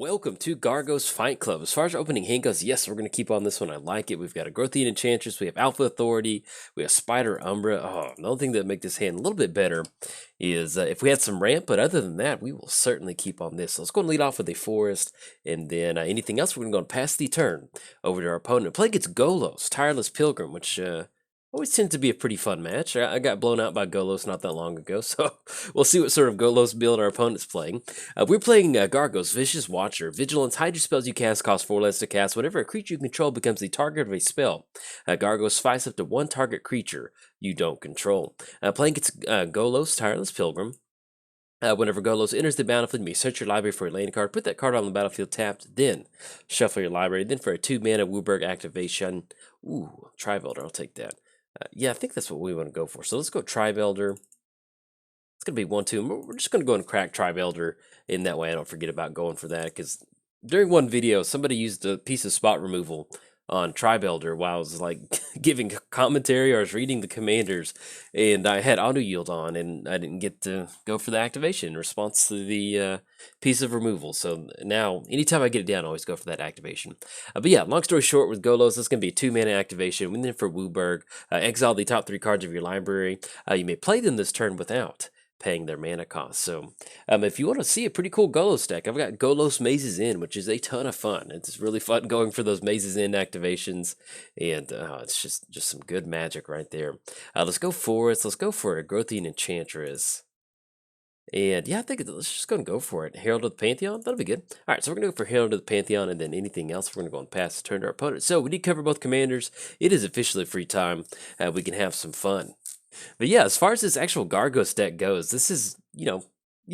Welcome to Gargos Fight Club. As far as our opening hand goes, yes, we're going to keep on this one. I like it. We've got a Growthian Enchantress, we have Alpha Authority, we have Spider Umbra. Oh, another thing that make this hand a little bit better is if we had some ramp, but other than that, we will certainly keep on this. So let's go and lead off with a Forest, and then anything else, we're going to go and pass the turn over to our opponent. Play against Golos, Tireless Pilgrim, which always tends to be a pretty fun match. I got blown out by Golos not that long ago, so we'll see what sort of Golos build our opponent's playing. We're playing Gargos, Vicious Watcher. Vigilance, hide your spells you cast, cost 4 less to cast. Whenever a creature you control becomes the target of a spell, Gargos fights up to one target creature you don't control. Playing against Golos, Tireless Pilgrim. Whenever Golos enters the battlefield, you may search your library for a land card, put that card on the battlefield tapped, then shuffle your library. Then for a 2-mana Wooburg activation, ooh, Trivelder, I'll take that. Yeah, I think that's what we want to go for. So let's go Trivelder. It's going to be 1-2. We're just going to go and crack Trivelder in that way. I don't forget about going for that because during one video, somebody used a piece of spot removal on Trivelder while I was like giving commentary or I was reading the commanders, and I had auto yield on and I didn't get to go for the activation in response to the piece of removal. So now anytime I get it down, I always go for that activation. But yeah, long story short, with Golos, this is going to be a 2-mana activation. And then for Wooburg, exile the top 3 cards of your library. You may play them this turn without paying their mana cost. So if you want to see a pretty cool Golos deck, I've got Golos Mazes In, which is a ton of fun. It's really fun going for those Mazes In activations, and it's just some good magic right there. Let's go Forest. Let's go for a Growthian Enchantress. And yeah, I think let's just go and go for it. Herald of the Pantheon, that'll be good. All right, so we're going to go for Herald of the Pantheon, and then anything else, we're going to go and pass the turn to our opponent. So we did cover both commanders. It is officially free time. We can have some fun. But yeah, as far as this actual Gargos deck goes, this is, you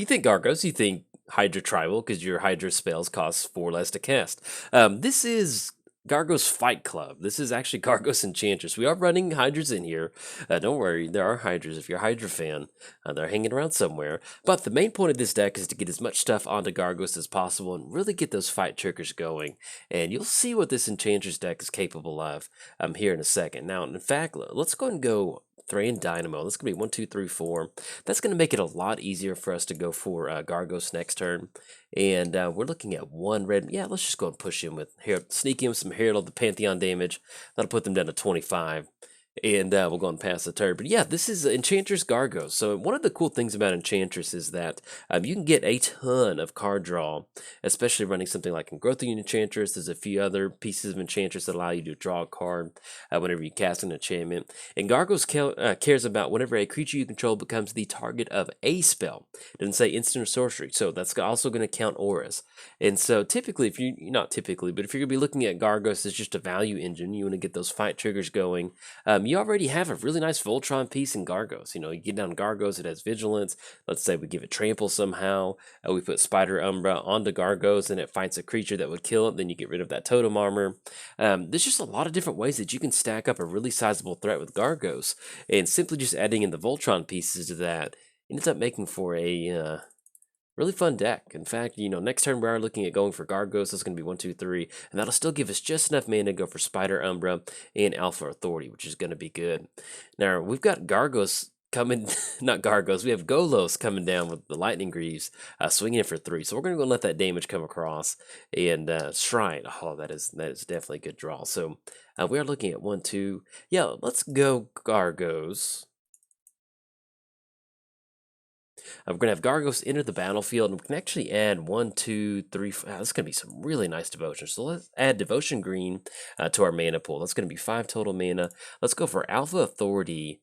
think Gargos, you think Hydra Tribal, because your Hydra spells cost 4 less to cast. This is Gargos Fight Club. This is actually Gargos Enchantress. We are running Hydras in here. Don't worry, there are Hydras. If you're a Hydra fan, they're hanging around somewhere. But the main point of this deck is to get as much stuff onto Gargos as possible and really get those fight triggers going. And you'll see what this Enchantress deck is capable of here in a second. Now, in fact, let's go and go Thrain Dynamo. That's going to be 1, 2, 3, 4. That's going to make it a lot easier for us to go for Gargos next turn. And we're looking at 1 red. Yeah, let's just go and push him with Herald, sneak him some Herald of the Pantheon damage. That'll put them down to 25. And we'll go and pass the turn. But yeah, this is Enchantress Gargos. So one of the cool things about Enchantress is that you can get a ton of card draw, especially running something like Growthian Enchantress. There's a few other pieces of Enchantress that allow you to draw a card whenever you cast an enchantment. And Gargos cares about whenever a creature you control becomes the target of a spell. It doesn't say instant or sorcery, so that's also going to count auras. And so typically, if you not typically, but if you're going to be looking at Gargos as just a value engine, you want to get those fight triggers going. You already have a really nice Voltron piece in Gargos. You get down Gargos, it has Vigilance. Let's say we give it Trample somehow. We put Spider Umbra onto Gargos and it fights a creature that would kill it. Then you get rid of that totem armor. There's just a lot of different ways that you can stack up a really sizable threat with Gargos. And simply just adding in the Voltron pieces to that ends up making for a really fun deck. In fact, next turn we are looking at going for Gargos. That's going to be 1, 2, 3. And that'll still give us just enough mana to go for Spider Umbra and Alpha Authority, which is going to be good. Now, we've got Gargos coming, not Gargos, we have Golos coming down with the Lightning Greaves, swinging it for 3. So we're going to go let that damage come across. And Shrine, oh, that is definitely a good draw. So we are looking at 1, 2. Yeah, let's go Gargos. We're going to have Gargos enter the battlefield, and we can actually add 1, 2, 3, 4. That's going to be some really nice devotion. So let's add Devotion Green to our mana pool. That's going to be 5 total mana. Let's go for Alpha Authority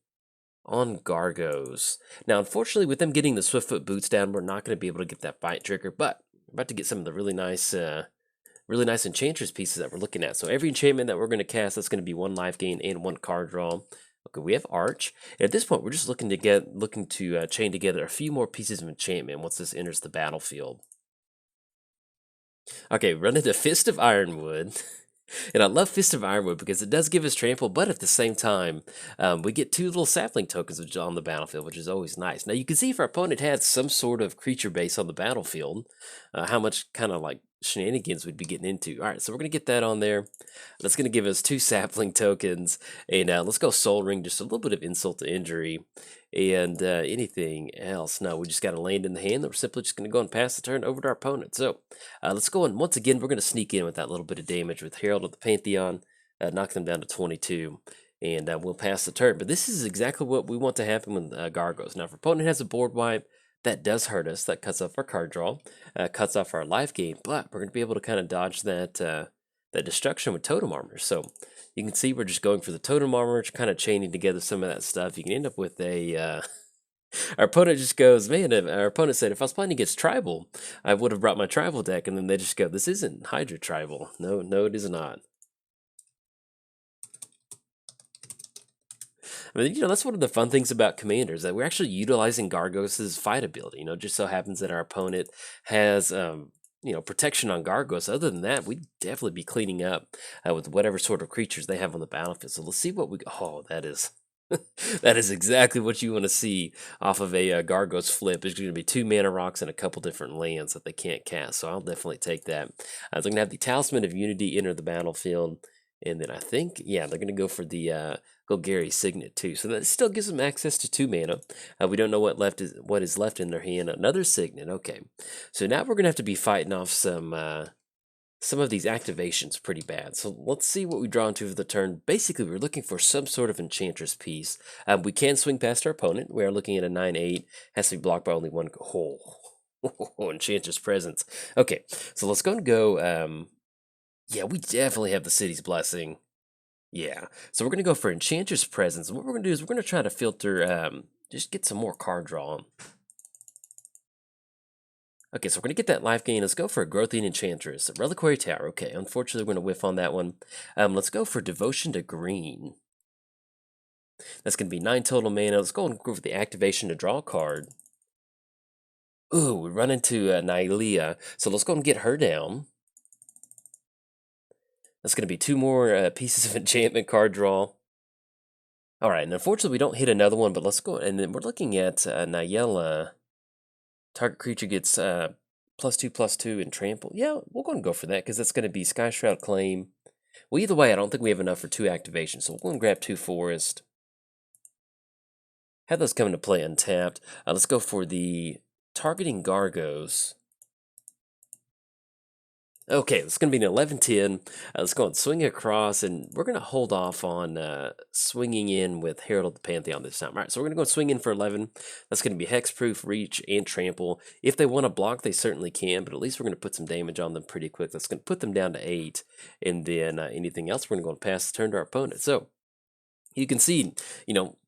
on Gargos. Now, unfortunately, with them getting the Swiftfoot boots down, we're not going to be able to get that fight trigger, but we're about to get some of the really nice Enchantress pieces that we're looking at. So every enchantment that we're going to cast, that's going to be 1 life gain and 1 card draw. Okay, we have Arch. At this point, we're just looking to chain together a few more pieces of enchantment once this enters the battlefield. Okay, run into Fist of Ironwood. And I love Fist of Ironwood because it does give us trample, but at the same time, we get 2 little sapling tokens on the battlefield, which is always nice. Now, you can see if our opponent had some sort of creature base on the battlefield, how much kind of like shenanigans we'd be getting into. All right, so we're gonna get that on there. That's gonna give us 2 sapling tokens, and let's go Soul Ring, just a little bit of insult to injury, and anything else. No, we just got to land in the hand. We're simply just gonna go and pass the turn over to our opponent. So let's go, and once again we're gonna sneak in with that little bit of damage with Herald of the Pantheon, knock them down to 22. And we'll pass the turn. But this is exactly what we want to happen with Gargos. Now, if our opponent has a board wipe, that does hurt us. That cuts off our card draw, cuts off our life gain. But we're going to be able to kind of dodge that that destruction with totem armor. So you can see we're just going for the totem armor, kind of chaining together some of that stuff. You can end up with a. Our opponent just goes, man. Our opponent said, if I was playing against tribal, I would have brought my tribal deck, and then they just go, this isn't Hydra tribal. No, no, it is not. I mean, that's one of the fun things about Commanders, that we're actually utilizing Gargos' fight ability. Just so happens that our opponent has, protection on Gargos. Other than that, we'd definitely be cleaning up with whatever sort of creatures they have on the battlefield. So let's see what we. Oh, that is. That is exactly what you want to see off of a Gargos flip. There's going to be 2 mana rocks and a couple different lands that they can't cast. So I'll definitely take that. They're going to have the Talisman of Unity enter the battlefield. And then I think, yeah, they're going to go for the Golgari Signet too. So that still gives them access to 2 mana. We don't know what is left in their hand. Another Signet. Okay. So now we're going to have to be fighting off some of these activations pretty bad. So let's see what we draw into for the turn. Basically, we're looking for some sort of Enchantress piece. We can swing past our opponent. We are looking at a 9/8. Has to be blocked by only 1. Oh, Enchantress Presence. Okay, so let's go and go. Yeah, we definitely have the City's Blessing. Yeah, so we're going to go for Enchantress Presence. And what we're going to do is we're going to try to filter, just get some more card draw. Okay, so we're going to get that life gain. Let's go for a Growthian Enchantress. A Reliquary Tower. Okay, unfortunately, we're going to whiff on that one. Let's go for Devotion to Green. That's going to be 9 total mana. Let's go and go for the activation to draw a card. Ooh, we run into Nylea. So let's go and get her down. That's going to be 2 more pieces of enchantment card draw. All right, and unfortunately, we don't hit another one, but let's go. And then we're looking at Nayela. Target creature gets +2/+2 and trample. Yeah, we'll go and go for that because that's going to be Sky Shroud Claim. Well, either way, I don't think we have enough for 2 activations, so we'll go and grab 2 Forest. Have those come into play untapped. Let's go for the targeting Gargos. Okay, it's going to be an 11-10. Let's go and swing across, and we're going to hold off on swinging in with Herald of the Pantheon this time. All right, so we're going to go and swing in for 11. That's going to be Hexproof, Reach, and Trample. If they want to block, they certainly can, but at least we're going to put some damage on them pretty quick. That's going to put them down to 8, and then anything else, we're going to go and pass the turn to our opponent. So you can see,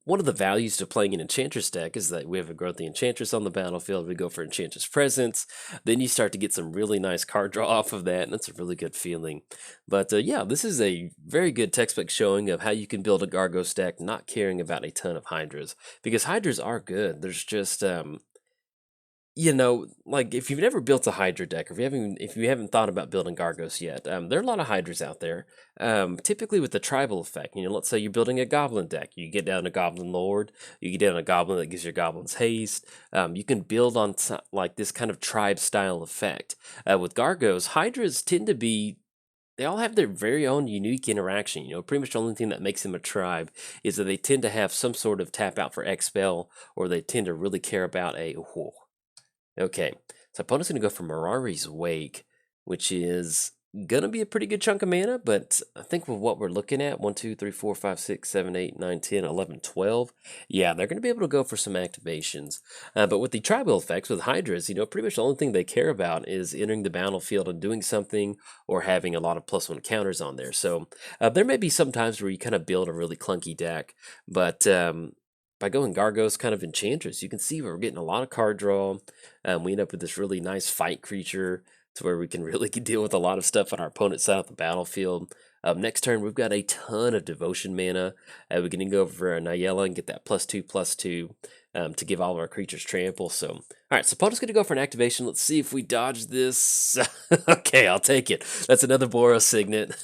one of the values to playing an Enchantress deck is that we have a Growthy Enchantress on the battlefield. We go for Enchantress Presence. Then you start to get some really nice card draw off of that, and that's a really good feeling. But yeah, this is a very good textbook showing of how you can build a Gargos deck not caring about a ton of Hydras. Because Hydras are good. There's just... like if you've never built a Hydra deck, or if you haven't thought about building Gargos yet, there are a lot of Hydras out there. Typically with the tribal effect, let's say you're building a Goblin deck, you get down a Goblin Lord, you get down a Goblin that gives your Goblins haste. You can build on like this kind of tribe style effect. With Gargos, Hydras tend to be. They all have their very own unique interaction. Pretty much the only thing that makes them a tribe is that they tend to have some sort of tap out for Expel, or they tend to really care about a. Okay, so opponent's going to go for Mirari's Wake, which is going to be a pretty good chunk of mana, but I think with what we're looking at, 1, 2, 3, 4, 5, 6, 7, 8, 9, 10, 11, 12, yeah, they're going to be able to go for some activations. But with the tribal effects, with Hydras, pretty much the only thing they care about is entering the battlefield and doing something, or having a lot of +1 counters on there. So there may be some times where you kind of build a really clunky deck, but... by going Gargos kind of Enchantress, you can see we're getting a lot of card draw. We end up with this really nice fight creature to where we can really deal with a lot of stuff on our opponent's side of the battlefield. Next turn, we've got a ton of Devotion mana. We can go for Nayela and get that +2/+2 to give all of our creatures trample. So, all right, so opponent's going to go for an activation. Let's see if we dodge this. Okay, I'll take it. That's another Boros Signet.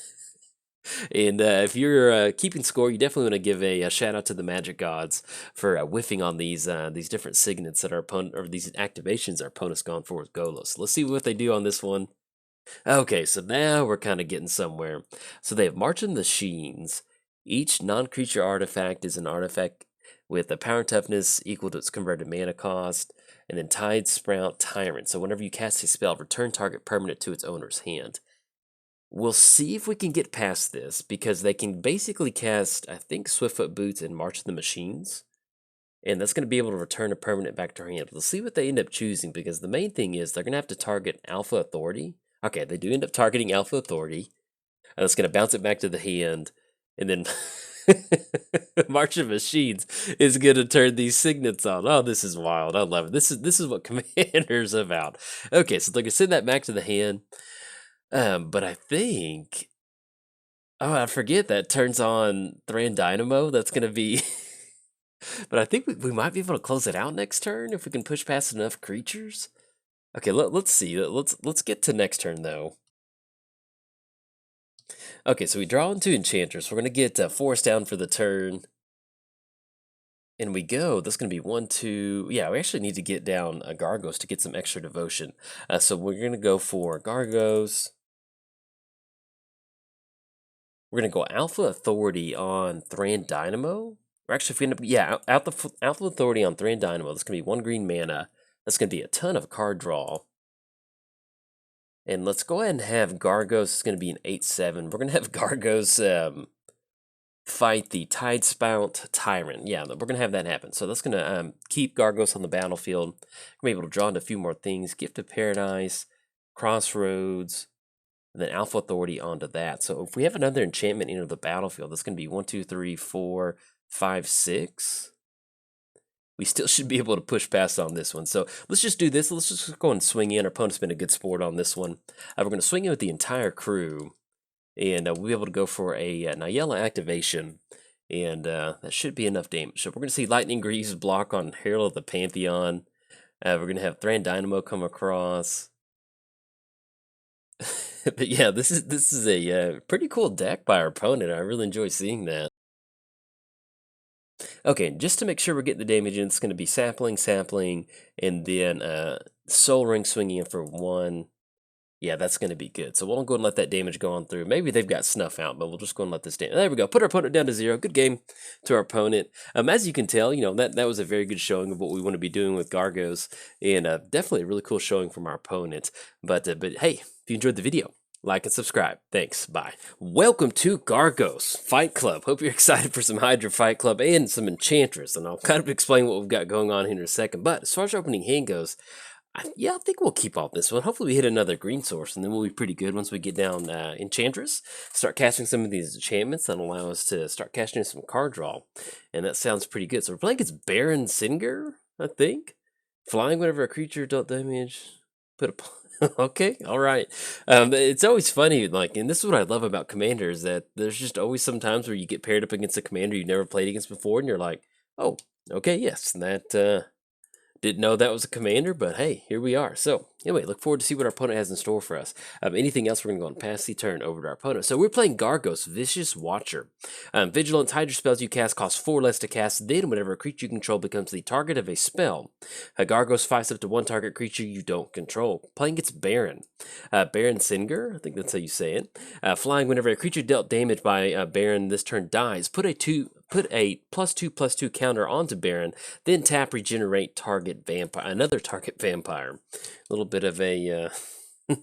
And if you're keeping score, you definitely want to give a shout out to the Magic Gods for whiffing on these different signets that our opponent, or these activations our opponent's gone for with Golos. Let's see what they do on this one. Okay, so now we're kind of getting somewhere. So they have Marching Machines. Each non-creature artifact is an artifact with a power and toughness equal to its converted mana cost. And then Tide Sprout Tyrant. So whenever you cast a spell, return target permanent to its owner's hand. We'll see if we can get past this because they can basically cast, I think, Swiftfoot Boots and March of the Machines. And that's going to be able to return a permanent back to our hand. We'll see what they end up choosing because the main thing is they're going to have to target Alpha Authority. Okay, they do end up targeting Alpha Authority. And that's going to bounce it back to the hand. And then March of Machines is going to turn these signets on. Oh, this is wild. I love it. This is what Commander's about. Okay, so they're going to send that back to the hand. But I think, oh, I forget that turns on Thran Dynamo. That's going to be, but I think we might be able to close it out next turn if we can push past enough creatures. Okay, let's see. Let's get to next turn though. Okay, so we draw into Enchantress. We're gonna get Force down for the turn, and we go. That's gonna be 1, 2. Yeah, we actually need to get down Gargos to get some extra devotion. So we're gonna go for Gargos. We're gonna go Alpha Authority on Thran Dynamo. Or actually, if we end up, yeah, Alpha Authority on Thran Dynamo. That's gonna be 1 green mana. That's gonna be a ton of card draw. And let's go ahead and have Gargos. It's gonna be an 8/7. We're gonna have Gargos fight the Tide Spout Tyrant. Yeah, we're gonna have that happen. So that's gonna keep Gargos on the battlefield. We're able to draw into a few more things: Gift of Paradise, Crossroads, and then Alpha Authority onto that. So if we have another enchantment into the battlefield, that's gonna be 1, 2, 3, 4, 5, 6. We still should be able to push past on this one. So let's just do this. Let's just go and swing in. Our opponent's been a good sport on this one. We're going to swing in with the entire crew. And we'll be able to go for a Nayela activation. And that should be enough damage. So we're going to see Lightning Greaves block on Herald of the Pantheon. We're going to have Thran Dynamo come across. But yeah, this is a pretty cool deck by our opponent. I really enjoy seeing that. Okay, just to make sure we're getting the damage in, it's going to be Sapling, and then Soul Ring swinging in for 1. Yeah, that's going to be good. So we'll go and let that damage go on through. Maybe they've got Snuff out, but we'll just go and let this damage. There we go. Put our opponent down to 0. Good game to our opponent. As you can tell, that was a very good showing of what we want to be doing with Gargos, and definitely a really cool showing from our opponent. But hey, if you enjoyed the video, like and subscribe. Thanks. Bye. Welcome to Gargos Fight Club. Hope you're excited for some Hydra Fight Club and some Enchantress. And I'll kind of explain what we've got going on here in a second. But as far as our opening hand goes, yeah, I think we'll keep off this one. Hopefully we hit another green source, and then we'll be pretty good once we get down Enchantress. Start casting some of these enchantments that allow us to start casting some card draw. And that sounds pretty good. So we're playing against Baron Singer, I think. Flying whenever a creature dealt damage. Put a... Okay, all right. It's always funny, like, and this is what I love about Commander, is that there's just always some times where you get paired up against a commander you've never played against before, and you're like, oh, okay, yes, that didn't know that was a commander, but hey, here we are. So anyway, look forward to see what our opponent has in store for us. Anything else, we're going to go and pass the turn over to our opponent. So we're playing Gargos, Vicious Watcher. Vigilant Hydra spells you cast cost 4 less to cast. Then whenever a creature you control becomes the target of a spell, Gargos fights up to 1 target creature you don't control. Playing against Baron. Baron Singer, I think that's how you say it. Flying whenever a creature dealt damage by Baron this turn dies. Put a +2/+2 counter onto Baron, then tap regenerate target vampire, another target vampire. A little bit of a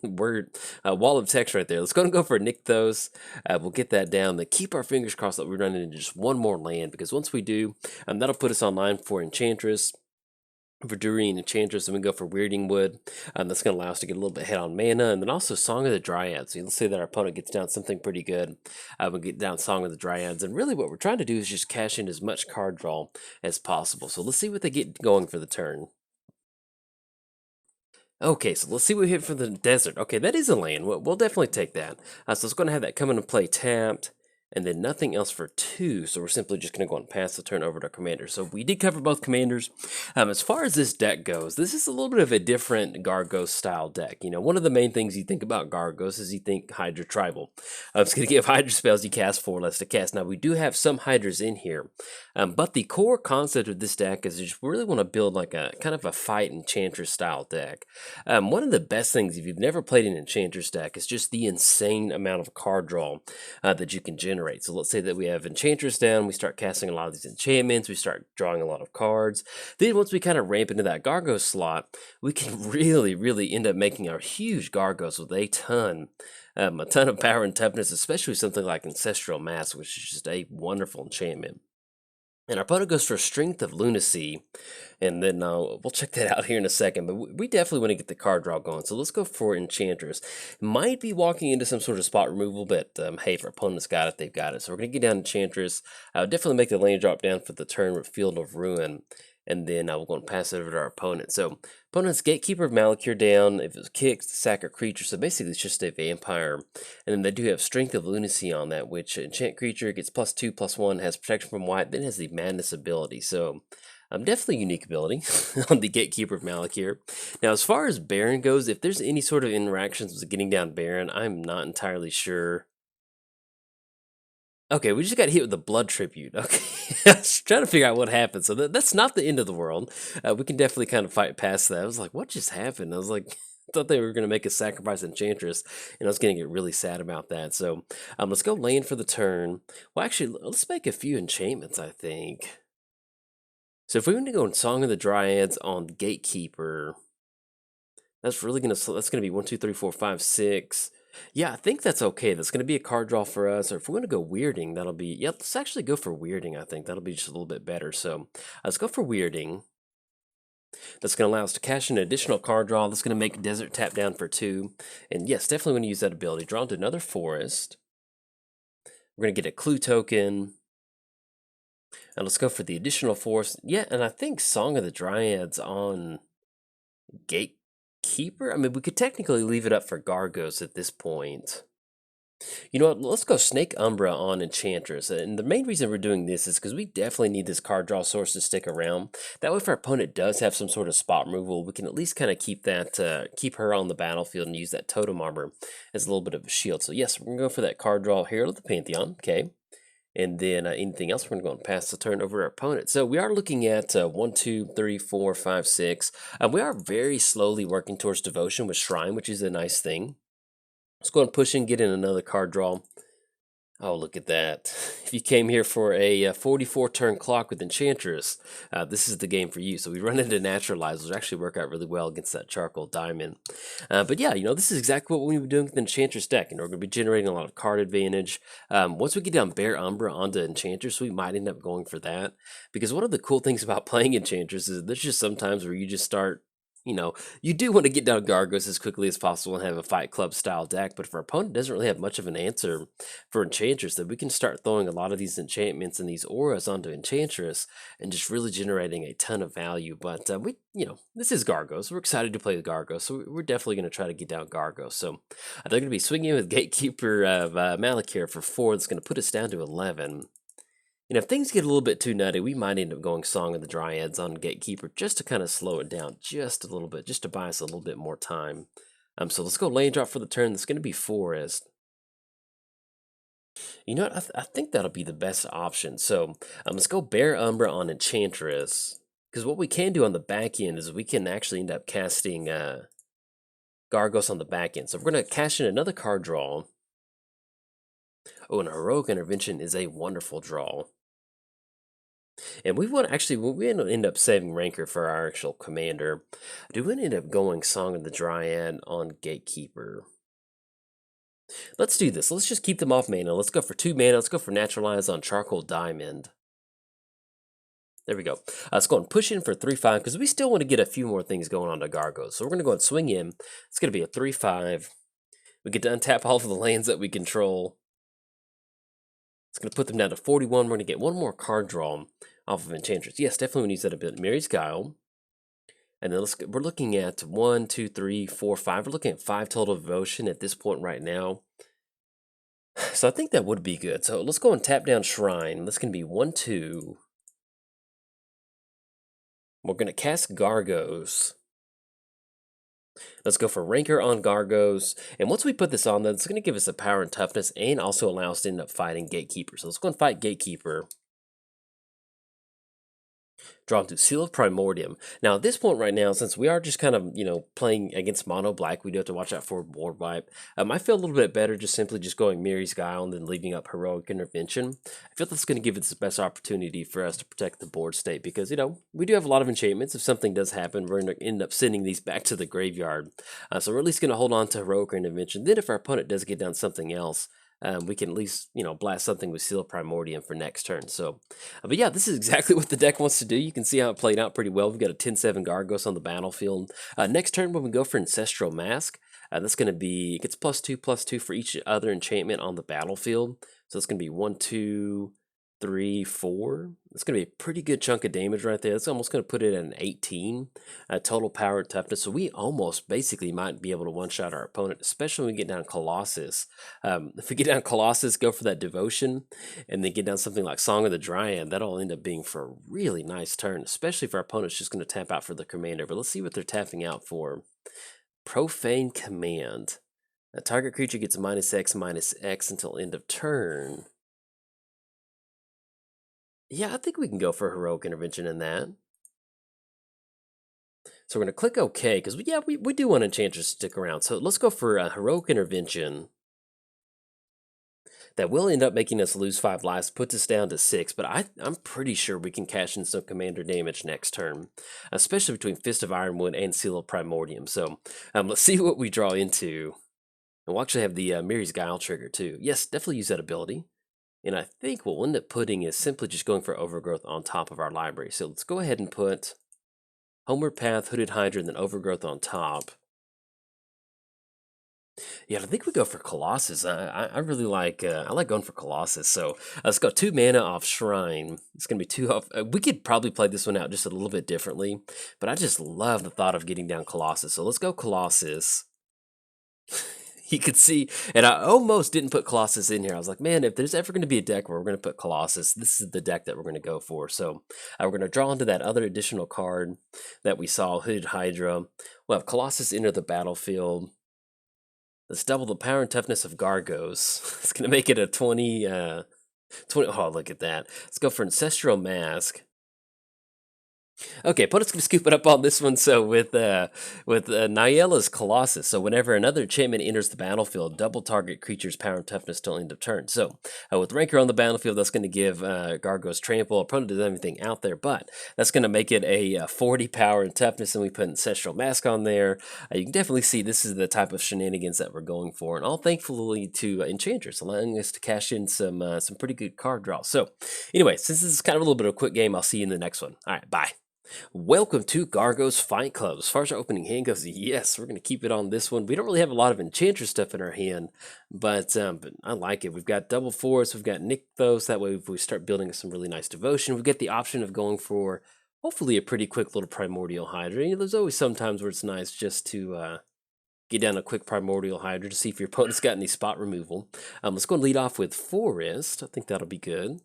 word wall of text right there. Let's go for Nykthos. We'll get that down. Keep our fingers crossed that we run into just one more land, because once we do, that'll put us online for Enchantress. Verdurian Enchantress, and we go for Weirding Wood. That's going to allow us to get a little bit ahead on mana, and then also Song of the Dryads. So let's say that our opponent gets down something pretty good. We'll get down Song of the Dryads, and really what we're trying to do is just cash in as much card draw as possible. So let's see what they get going for the turn. Okay, so let's see what we hit for the desert. Okay, that is a land. We'll definitely take that. So it's going to have that come into play tapped. and then nothing else for 2, so we're simply just going to go and pass the turn over to our commander. So we did cover both commanders. As far as this deck goes, this is a little bit of a different Gargos style deck. You know, one of the main things you think about Gargos is you think Hydra Tribal. It's going to give Hydra spells you cast 4 less to cast. Now, we do have some Hydras in here, but the core concept of this deck is you just really want to build like a kind of a fight Enchantress style deck. One of the best things, if you've never played an Enchantress deck, is just the insane amount of card draw that you can generate. So let's say that we have Enchantress down, we start casting a lot of these enchantments, we start drawing a lot of cards. Then once we kind of ramp into that Gargos slot, we can really end up making our huge Gargos with a ton of power and toughness, especially something like Ancestral Mass, which is just a wonderful enchantment. And our opponent goes for Strength of Lunacy, and then we'll check that out here in a second, but we definitely want to get the card draw going, so let's go for Enchantress. Might be walking into some sort of spot removal, but hey, if our opponent's got it, they've got it. So we're going to get down Enchantress. I would definitely make the land drop down for the turn with Field of Ruin, and then we'll go and pass it over to our opponent. So opponent's Gatekeeper of Malakir down. If it's kicked, sack a creature, so basically it's just a vampire. And then they do have Strength of Lunacy on that, which enchant creature gets +2/+1, has protection from white, then has the Madness ability. So definitely unique ability on the Gatekeeper of Malakir. Now, as far as Baron goes, if there's any sort of interactions with getting down Baron, I'm not entirely sure. Okay, we just got hit with the Blood Tribute. Okay, I was trying to figure out what happened. So that's not the end of the world. We can definitely kind of fight past that. I was like, what just happened? I was like, thought they were going to make a sacrifice Enchantress, and I was going to get really sad about that. So let's go land for the turn. Well, actually, let's make a few enchantments, I think. So if we want to go in Song of the Dryads on Gatekeeper, that's really gonna be 1, 2, 3, 4, 5, 6. Yeah, I think that's okay. That's gonna be a card draw for us. Or if we're gonna go Weirding, that'll be let's actually go for Weirding. I think that'll be just a little bit better. So let's go for Weirding. That's gonna allow us to cash in an additional card draw. That's gonna make Desert tap down for 2. And yes, definitely want to use that ability. Draw into another forest. We're gonna get a clue token. And let's go for the additional forest. Yeah, and I think Song of the Dryads on Gatekeeper? I mean, we could technically leave it up for Gargos at this point. You know what? Let's go Snake Umbra on Enchantress. And the main reason we're doing this is because we definitely need this card draw source to stick around. That way, if our opponent does have some sort of spot removal, we can at least kind of keep that, keep her on the battlefield and use that Totem Armor as a little bit of a shield. So yes, we're going to go for that card draw, Herald of the Pantheon. Okay. And then anything else, we're going to go and pass the turn over to our opponent. So we are looking at 1, 2, 3, 4, 5, 6. We are very slowly working towards Devotion with Shrine, which is a nice thing. Let's go and push in, get in another card draw. Oh, look at that. If you came here for a 44 turn clock with Enchantress, this is the game for you. So we run into Naturalize, which actually work out really well against that Charcoal Diamond. But yeah, you know, this is exactly what we've been doing with the Enchantress deck. And we're going to be generating a lot of card advantage. Once we get down Bear Umbra onto Enchantress, we might end up going for that. Because one of the cool things about playing Enchantress is there's just sometimes where you just start, you know, you do want to get down Gargos as quickly as possible and have a Fight Club style deck, but if our opponent doesn't really have much of an answer for Enchantress, then we can start throwing a lot of these enchantments and these auras onto Enchantress and just really generating a ton of value. But you know, this is Gargos. We're excited to play with Gargos, so we're definitely going to try to get down Gargos. So they're going to be swinging with Gatekeeper of Malakir for 4. That's going to put us down to 11. And if things get a little bit too nutty, we might end up going Song of the Dryads on Gatekeeper just to kind of slow it down just a little bit, just to buy us a little bit more time. So let's go land drop for the turn. That's going to be Forest. You know what? I think that'll be the best option. So let's go Bear Umbra on Enchantress. Because what we can do on the back end is we can actually end up casting Gargos on the back end. So we're going to cash in another card draw. Oh, and Heroic Intervention is a wonderful draw. And we want actually, we end up saving Ranker for our actual commander. Do we end up going Song of the Dryad on Gatekeeper? Let's do this. Let's just keep them off mana. Let's go for 2 mana. Let's go for Naturalize on Charcoal Diamond. There we go. Let's go and push in for 3/5 because we still want to get a few more things going on to Gargos. So we're going to go and swing in. It's going to be a 3/5. We get to untap all of the lands that we control. It's going to put them down to 41. We're going to get one more card draw off of Enchantress. Yes, definitely we use that a bit. Mary's Guile. And then we're looking at 1, 2, 3, 4, 5. We're looking at 5 total devotion at this point right now. So I think that would be good. So let's go and tap down Shrine. This can be 1/2. We're going to cast Gargos. Let's go for Ranker on Gargos. And once we put this on, then it's going to give us a power and toughness and also allow us to end up fighting Gatekeeper. So let's go and fight Gatekeeper. Drawn to Seal of Primordium. Now, at this point right now, since we are just kind of, playing against Mono Black, we do have to watch out for Board Wipe. I feel a little bit better just simply just going Mirri's Guile and then leaving up Heroic Intervention. I feel that's going to give us the best opportunity for us to protect the board state because, we do have a lot of enchantments. If something does happen, we're going to end up sending these back to the graveyard. So we're at least going to hold on to Heroic Intervention. Then if our opponent does get down something else, we can at least, blast something with Seal Primordium for next turn. So, but yeah, this is exactly what the deck wants to do. You can see how it played out pretty well. We've got a 10/7 Gargos on the battlefield. Next turn, when we go for Ancestral Mask, that's going to be, it gets +2/+2 for each other enchantment on the battlefield. So it's going to be 1, 2, 3, 4. It's going to be a pretty good chunk of damage right there. It's almost going to put it at an 18 total power and toughness. So we almost basically might be able to one-shot our opponent, especially when we get down Colossus. If we get down Colossus, go for that Devotion, and then get down something like Song of the Dryad, that'll end up being for a really nice turn, especially if our opponent's just going to tap out for the commander. But let's see what they're tapping out for. Profane Command. A target creature gets -X/-X until end of turn. Yeah, I think we can go for Heroic Intervention in that. So we're going to click OK, because we do want Enchantress to stick around. So let's go for a Heroic Intervention. That will end up making us lose 5 lives, puts us down to 6, but I'm pretty sure we can cash in some commander damage next turn, especially between Fist of Ironwood and Seal of Primordium. So let's see what we draw into. And we'll actually have the Mirri's Guile trigger too. Yes, definitely use that ability. And I think what we'll end up putting is simply just going for Overgrowth on top of our library. So let's go ahead and put Homeward Path, Hooded Hydra, and then Overgrowth on top. Yeah, I think we go for Colossus. I really like I like going for Colossus. So let's go 2 mana off Shrine. It's gonna be 2 off. We could probably play this one out just a little bit differently, but I just love the thought of getting down Colossus. So let's go Colossus. You could see, and I almost didn't put Colossus in here. I was like, man, if there's ever going to be a deck where we're going to put Colossus, this is the deck that we're going to go for. So we're going to draw into that other additional card that we saw, Hooded Hydra. We'll have Colossus enter the battlefield. Let's double the power and toughness of Gargos. It's going to make it a 20. Oh, look at that. Let's go for Ancestral Mask. Okay, opponent's gonna scoop it up on this one. So with Nyela's Colossus, so whenever another enchantment enters the battlefield, double target creature's power and toughness till end of turn. So with Ranker on the battlefield, that's going to give Gargos trample. Opponent doesn't have anything out there, but that's going to make it a 40 power and toughness, and we put Ancestral Mask on there. You can definitely see this is the type of shenanigans that we're going for, and all thankfully to Enchantress, allowing us to cash in some pretty good card draws. So anyway, since this is kind of a little bit of a quick game, I'll see you in the next one. All right, bye. Welcome to Gargos Fight Club. As far as our opening hand goes, yes, we're going to keep it on this one. We don't really have a lot of Enchantress stuff in our hand, but I like it. We've got double force, we've got Nykthos. That way, if we start building some really nice devotion, we get the option of going for hopefully a pretty quick little Primordial Hydra. There's always some times where it's nice just to get down a quick Primordial Hydra to see if your opponent's got any spot removal. Let's go and lead off with Forest. I think that'll be good.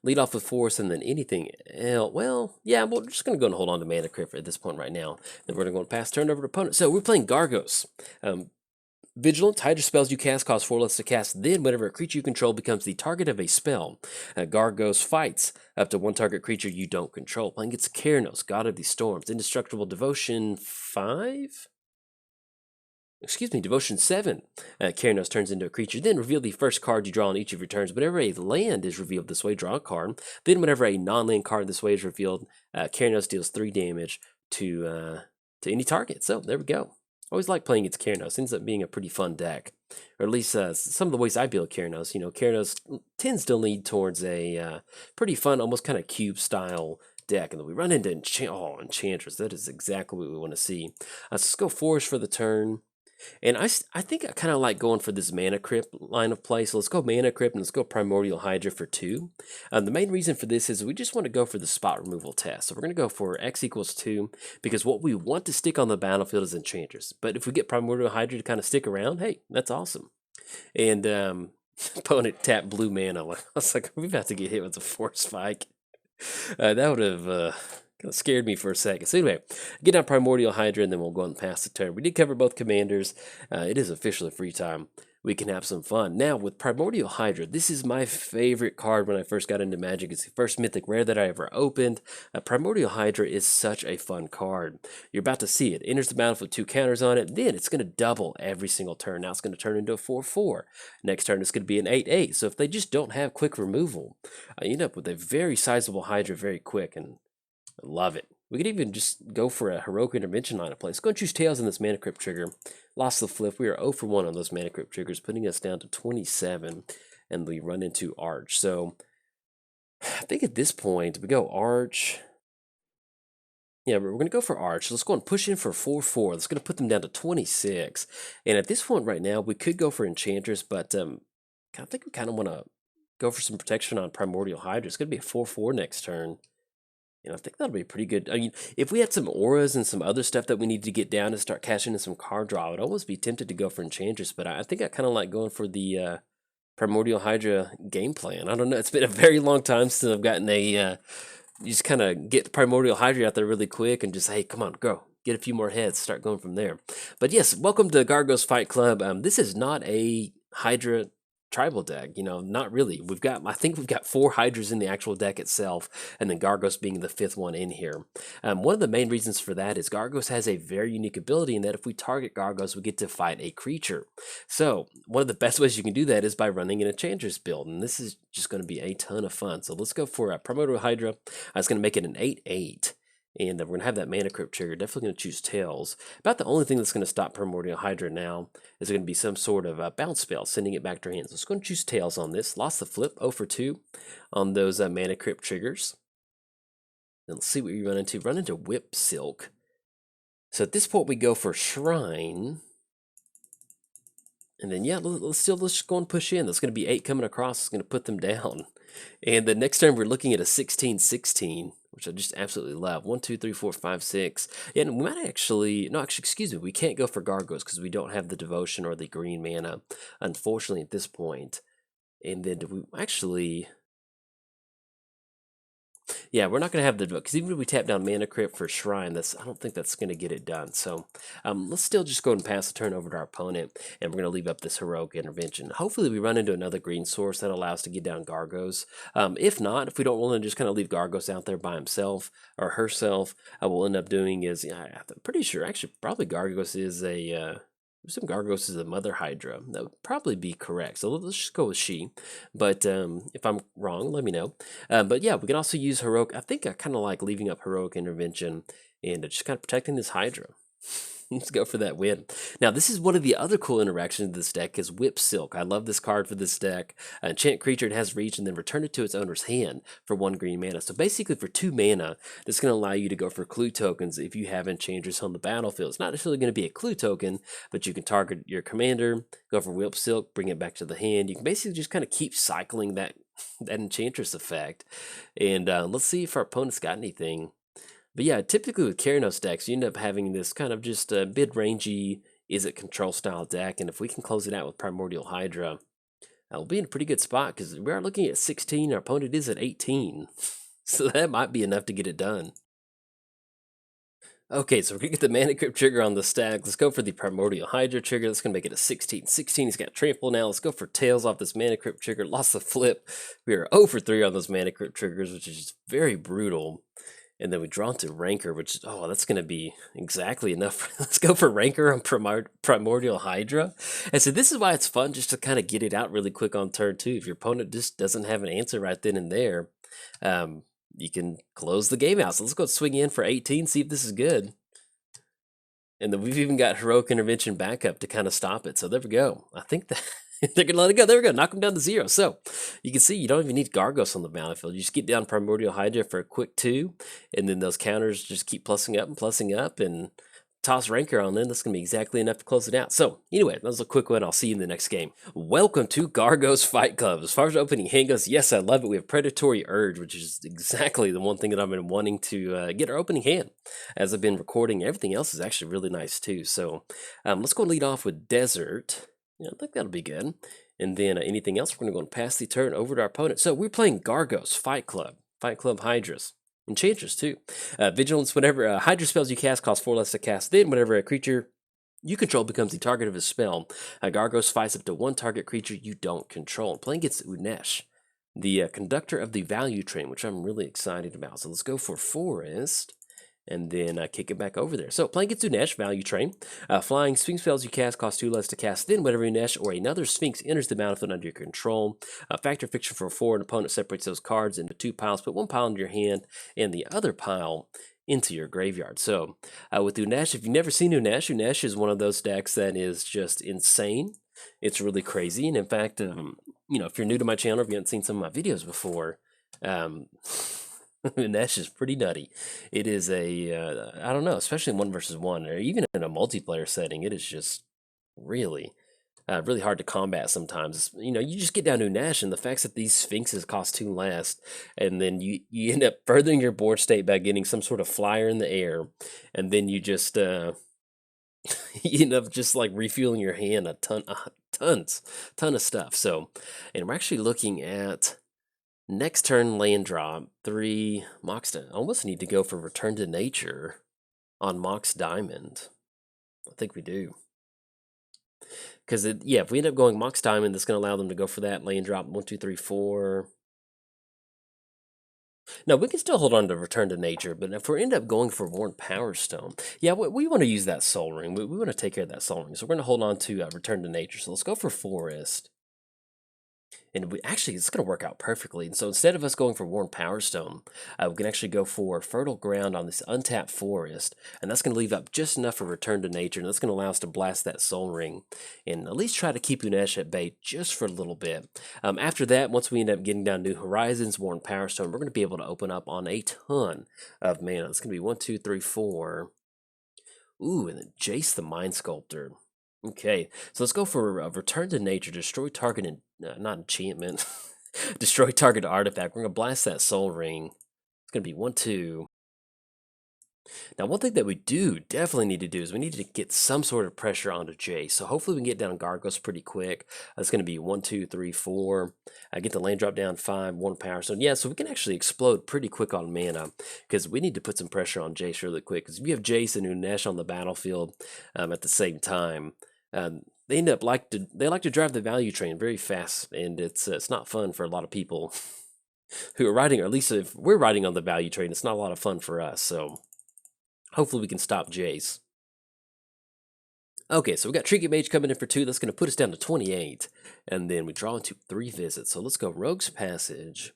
Lead off with Force and then anything else. Well, yeah, we're just going to go and hold on to Mana Crypt at this point right now. Then we're going to go and pass turn over to opponent. So we're playing Gargos. Vigilant, Hydra spells you cast cost 4 less to cast. Then whenever a creature you control becomes the target of a spell, Gargos fights up to 1 target creature you don't control. Playing against Keranos, God of the Storms. Indestructible Devotion 5? Excuse me, Devotion 7. Keranos turns into a creature. Then reveal the first card you draw on each of your turns. Whenever a land is revealed this way, draw a card. Then whenever a non-land card this way is revealed, Keranos deals 3 damage to any target. So there we go. Always like playing against Keranos. Ends up being a pretty fun deck. Or at least some of the ways I build Keranos. Keranos tends to lead towards a pretty fun, almost kind of cube-style deck. And then we run into Enchantress. That is exactly what we want to see. Let's go Forest for the turn. And I think I kind of like going for this Mana Crypt line of play. So let's go Mana Crypt and let's go Primordial Hydra for 2. The main reason for this is we just want to go for the spot removal test. So we're going to go for X equals 2 because what we want to stick on the battlefield is Enchantress. But if we get Primordial Hydra to kind of stick around, hey, that's awesome. And opponent tapped blue mana. I was like, are we about to get hit with a force spike? That would have kind of scared me for a second. So anyway, get down Primordial Hydra, and then we'll go and pass the turn. We did cover both commanders. It is officially free time. We can have some fun. Now, with Primordial Hydra, this is my favorite card when I first got into Magic. It's the first Mythic Rare that I ever opened. Primordial Hydra is such a fun card. You're about to see it. Enters the battlefield with 2 counters on it. Then it's going to double every single turn. Now it's going to turn into a 4/4. Next turn it's going to be an 8/8. So if they just don't have quick removal, you end up with a very sizable Hydra very quick, and I love it. We could even just go for a Heroic Intervention line of play. Let's go and choose Tails in this Mana Crypt trigger. Lost the flip. We are 0 for 1 on those Mana Crypt triggers, putting us down to 27, and we run into Arch. So I think at this point, we go Arch. Yeah, we're going to go for Arch. Let's go and push in for 4/4. That's going to put them down to 26. And at this point right now, we could go for Enchantress, but I think we kind of want to go for some protection on Primordial Hydra. It's going to be a 4/4 next turn. I think that'll be pretty good. I mean, if we had some auras and some other stuff that we need to get down to start cashing in some card draw, I would almost be tempted to go for Enchantress, but I think I kind of like going for the Primordial Hydra game plan. I don't know. It's been a very long time since I've gotten a. You just kind of get the Primordial Hydra out there really quick and just, hey, come on, go. Get a few more heads, start going from there. But yes, welcome to Gargos Fight Club. This is not a Hydra tribal deck, not really. I think we've got 4 Hydras in the actual deck itself, and then Gargos being the 5th one in here. One of the main reasons for that is Gargos has a very unique ability in that if we target Gargos, we get to fight a creature. So one of the best ways you can do that is by running an Enchantress build, and this is just going to be a ton of fun. So let's go for a Primordial Hydra. I was going to make it an 8/8. And we're going to have that Mana Crypt trigger. Definitely going to choose Tails. About the only thing that's going to stop Primordial Hydra now is going to be some sort of bounce spell, sending it back to our hands. Let's go and choose Tails on this. Lost the flip, 0 for 2 on those Mana Crypt triggers. And let's see what we run into. Run into Whip Silk. So at this point, we go for Shrine. And then, yeah, let's just go and push in. There's going to be 8 coming across. It's going to put them down. And the next turn, we're looking at a 16/16. Which I just absolutely love. 1, 2, 3, 4, 5, 6. Yeah, and we might actually, excuse me, we can't go for Gargos because we don't have the Devotion or the green mana, unfortunately, at this point. And then we actually, yeah, we're not going to have the, because even if we tap down Mana Crypt for Shrine, I don't think that's going to get it done. So let's still just go and pass the turn over to our opponent, and we're going to leave up this Heroic Intervention. Hopefully we run into another green source that allows us to get down Gargos. If not, if we don't want to just kind of leave Gargos out there by himself or herself, what we'll end up doing is, I'm pretty sure, actually, probably Gargos is a... Some Gargos is a Mother Hydra. That would probably be correct. So let's just go with she. But if I'm wrong, let me know. But yeah, we can also use Heroic. I think I kind of like leaving up Heroic Intervention and just kind of protecting this Hydra. Let's go for that win. Now, this is one of the other cool interactions of this deck is Whip Silk. I love this card for this deck. Enchant creature, it has reach, and then return it to its owner's hand for 1 green mana. So basically, for 2 mana, this is going to allow you to go for clue tokens if you have Enchantress on the battlefield. It's not necessarily going to be a clue token, but you can target your commander, go for Whip Silk, bring it back to the hand. You can basically just kind of keep cycling that Enchantress effect. And let's see if our opponent's got anything. But yeah, typically with Keranos decks, you end up having this kind of just mid-rangey, is it control style deck, and if we can close it out with Primordial Hydra, we'll be in a pretty good spot, because we are looking at 16, our opponent is at 18, so that might be enough to get it done. Okay, so we're going to get the Mana Crypt trigger on the stack. Let's go for the Primordial Hydra trigger. That's going to make it a 16/16. He's got Trample now. Let's go for Tails off this Mana Crypt trigger. Lost the flip. We are 0 for 3 on those Mana Crypt triggers, which is just very brutal. And then we draw into Rancor, which is, that's going to be exactly enough. Let's go for Rancor on Primordial Hydra. And so this is why it's fun just to kind of get it out really quick on turn 2. If your opponent just doesn't have an answer right then and there, you can close the game out. So let's go swing in for 18, see if this is good. And then we've even got Heroic Intervention backup to kind of stop it. So there we go. I think that... They're going to let it go. There we go. Knock them down to 0. So you can see you don't even need Gargos on the battlefield. You just get down Primordial Hydra for a quick 2, and then those counters just keep plussing up, and toss Rancor on in. That's going to be exactly enough to close it out. So anyway, that was a quick one. I'll see you in the next game. Welcome to Gargos Fight Club. As far as opening hand goes, yes, I love it. We have Predatory Urge, which is exactly the one thing that I've been wanting to get our opening hand. As I've been recording, everything else is actually really nice too. So let's go lead off with Desert. Yeah, I think that'll be good. And then anything else, we're going to go and pass the turn over to our opponent. So we're playing Gargos, Fight Club Hydras. Enchantress too. Vigilance, whenever Hydra spells you cast cost 4 less to cast. Then whenever a creature you control becomes the target of a spell, Gargos fights up to one target creature you don't control. Playing against Unesh, the conductor of the value train, which I'm really excited about. So let's go for Forest and then kick it back over there. So playing against Unesh, value train. Flying Sphinx spells you cast cost 2 less to cast. Then whenever Unesh or another Sphinx enters the battlefield under your control, factor fiction for 4. An opponent separates those cards into 2 piles. Put 1 pile into your hand and the other pile into your graveyard. So with Unesh, if you've never seen Unesh, Unesh is one of those decks that is just insane. It's really crazy. And in fact, if you're new to my channel, if you haven't seen some of my videos before, Unesh is pretty nutty. It is I don't know, especially in 1 versus 1, or even in a multiplayer setting, it is just really, really hard to combat sometimes. You just get down to Unesh, and the fact that these Sphinxes cost 2 less, and then you end up furthering your board state by getting some sort of flyer in the air, and then you just you end up just like refueling your hand a ton of stuff. So, and we're actually looking at next turn land drop 3 Mox. I almost need to go for Return to Nature on Mox Diamond. I think we do. Because if we end up going Mox Diamond, that's going to allow them to go for that land drop 1, 2, 3, 4. No, we can still hold on to Return to Nature, but if we end up going for Worn Power Stone, yeah, we want to use that Soul Ring. We want to take care of that Soul Ring, so we're going to hold on to Return to Nature. So let's go for Forest. And actually, it's going to work out perfectly. And so instead of us going for Worn Power Stone, we can actually go for Fertile Ground on this untapped forest. And that's going to leave up just enough for Return to Nature. And that's going to allow us to blast that Soul Ring and at least try to keep Unesh at bay just for a little bit. After that, once we end up getting down New Horizons, Worn Power Stone, we're going to be able to open up on a ton of mana. It's going to be 1, 2, 3, 4. Ooh, and then Jace the Mind Sculptor. Okay, so let's go for Return to Nature. Destroy target, not enchantment. Destroy target artifact. We're going to blast that Soul Ring. It's going to be 1, 2. Now, one thing that we definitely need to do is we need to get some sort of pressure onto Jace. So hopefully we can get down Gargos pretty quick. That's going to be 1, 2, 3, 4. I get the land drop down 5, 1 Power Stone. Yeah, so we can actually explode pretty quick on mana because we need to put some pressure on Jace really quick. Because if you have Jace and Unesh on the battlefield at the same time, they end up like to drive the value train very fast, and it's not fun for a lot of people who are riding, or at least if we're riding on the value train, it's not a lot of fun for us. So hopefully we can stop Jace. Okay, so we got Trinket Mage coming in for 2. That's going to put us down to 28. And then we draw into 3 visits. So let's go Rogue's Passage.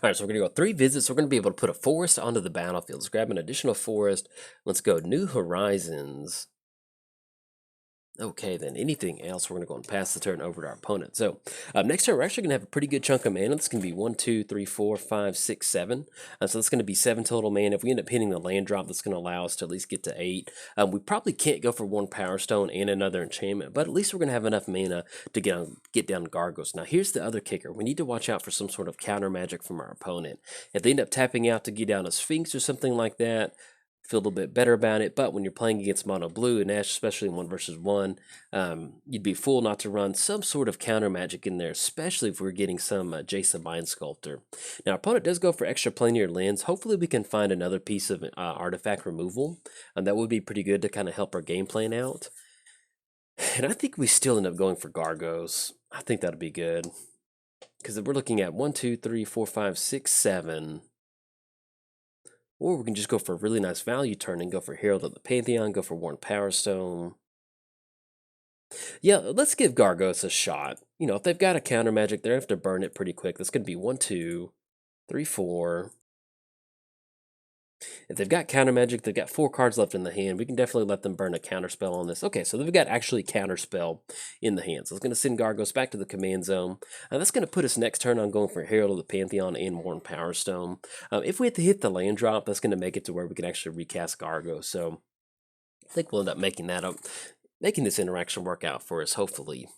All right, so we're going to go 3 visits. We're going to be able to put a forest onto the battlefield. Let's grab an additional forest. Let's go New Horizons. Okay, then anything else, we're going to go and pass the turn over to our opponent. So next turn, we're actually going to have a pretty good chunk of mana. It's going to be 1, 2, 3, 4, 5, 6, 7. So that's going to be 7 total mana. If we end up hitting the land drop, that's going to allow us to at least get to 8. We probably can't go for 1 Power Stone and another enchantment, but at least we're going to have enough mana to get down Gargos. Now, here's the other kicker. We need to watch out for some sort of counter magic from our opponent. If they end up tapping out to get down a Sphinx or something like that, feel a little bit better about it. But when you're playing against mono blue and Ash, especially in 1 versus 1, you'd be fool not to run some sort of counter magic in there, especially if we're getting some Jace the Mind Sculptor. Now, our opponent does go for extra planar lens. Hopefully we can find another piece of artifact removal, and that would be pretty good to kind of help our game plan out. And I think we still end up going for Gargos. I think that'll be good, because we're looking at 1, 2, 3, 4, 5, 6, 7. Or we can just go for a really nice value turn and go for Herald of the Pantheon, go for Worn Power Stone. Yeah, let's give Gargos a shot. If they've got a counter magic, they have to burn it pretty quick. That's going to be 1, 2, 3, 4. If they've got counter magic, they've got 4 cards left in the hand. We can definitely let them burn a counter spell on this. Okay, so they've got actually counter spell in the hand. So it's going to send Gargos back to the command zone. That's going to put us next turn on going for Herald of the Pantheon and Worn Power Stone. If we have to hit the land drop, that's going to make it to where we can actually recast Gargos. So I think we'll end up making this interaction work out for us, hopefully.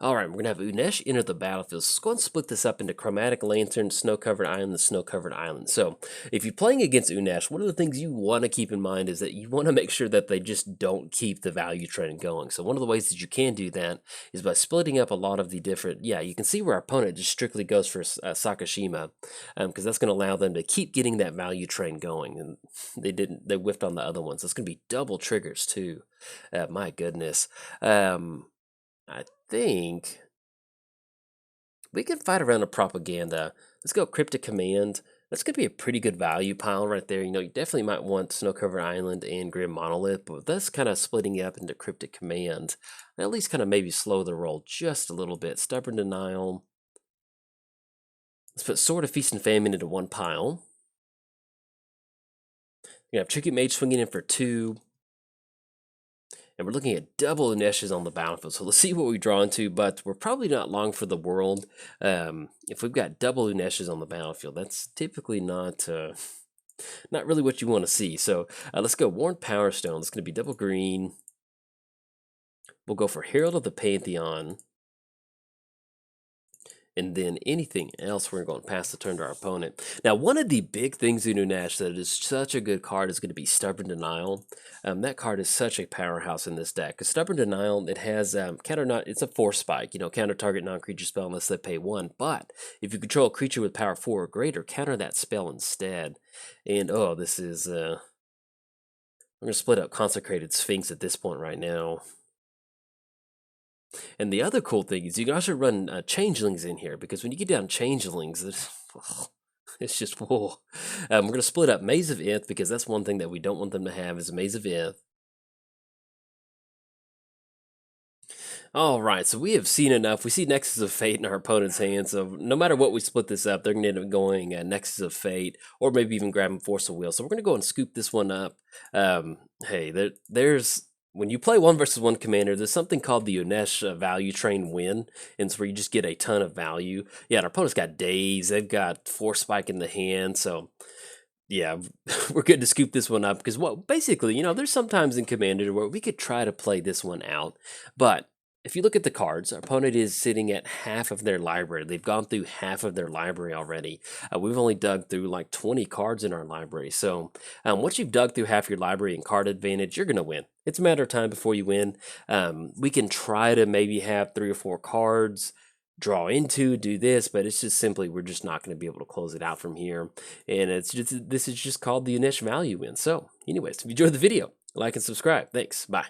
All right, we're gonna have Unesh enter the battlefield. So let's go and split this up into Chromatic Lantern, Snow-Covered Island, and Snow-Covered Island. So if you're playing against Unesh, one of the things you want to keep in mind is that you want to make sure that they just don't keep the value trend going. So one of the ways that you can do that is by splitting up a lot of the different, yeah, you can see where our opponent just strictly goes for Sakashima, because that's going to allow them to keep getting that value trend going. And they didn't, they whiffed on the other ones. It's going to be double triggers too. My goodness. I think we can fight around a propaganda. Let's go Cryptic Command. That's going to be a pretty good value pile right there. You know, you definitely might want Snow-Covered Island and Grim Monolith, but that's kind of splitting it up into Cryptic Command. At least kind of maybe slow the roll just a little bit. Stubborn Denial. Let's put Sword of Feast and Famine into one pile. You have Tricky Mage swinging in for 2. And we're looking at double Uneshes on the battlefield. So let's see what we draw into, but we're probably not long for the world. If we've got double Uneshes on the battlefield, that's typically not not really what you want to see. So let's go Worn Power Stone. It's going to be double green. We'll go for Herald of the Pantheon. And then anything else, we're going to pass the turn to our opponent. Now, one of the big things in Unesh that is such a good card is going to be Stubborn Denial. That card is such a powerhouse in this deck. Because Stubborn Denial, it has it's a 4 spike, you know, counter target non-creature spell unless they pay 1. But if you control a creature with power 4 or greater, counter that spell instead. And oh, this is we're going to split up Consecrated Sphinx at this point right now. And the other cool thing is you can also run changelings in here, because when you get down changelings, it's just whoa. We're going to split up Maze of Ith, because that's one thing that we don't want them to have is a Maze of Ith. All right, so we have seen enough. We see Nexus of Fate in our opponent's hand, so no matter what we split this up, they're going to end up going Nexus of Fate, or maybe even grabbing Force of Will. So we're going to go and scoop this one up. Hey, there's when you play 1 versus 1 commander, there's something called the Unesh value train win, and it's where you just get a ton of value. Yeah, our opponent's got Daze, they've got Force Spike in the hand, so yeah, we're good to scoop this one up, because basically, you know, there's sometimes in Commander where we could try to play this one out, but if you look at the cards, our opponent is sitting at half of their library. They've gone through half of their library already. We've only dug through like 20 cards in our library. So once you've dug through half your library and card advantage, you're going to win. It's a matter of time before you win. We can try to maybe have 3 or 4 cards, draw into, do this, but it's just simply we're just not going to be able to close it out from here. And this is just called the Unesh value win. So anyways, if you enjoyed the video, like and subscribe. Thanks. Bye.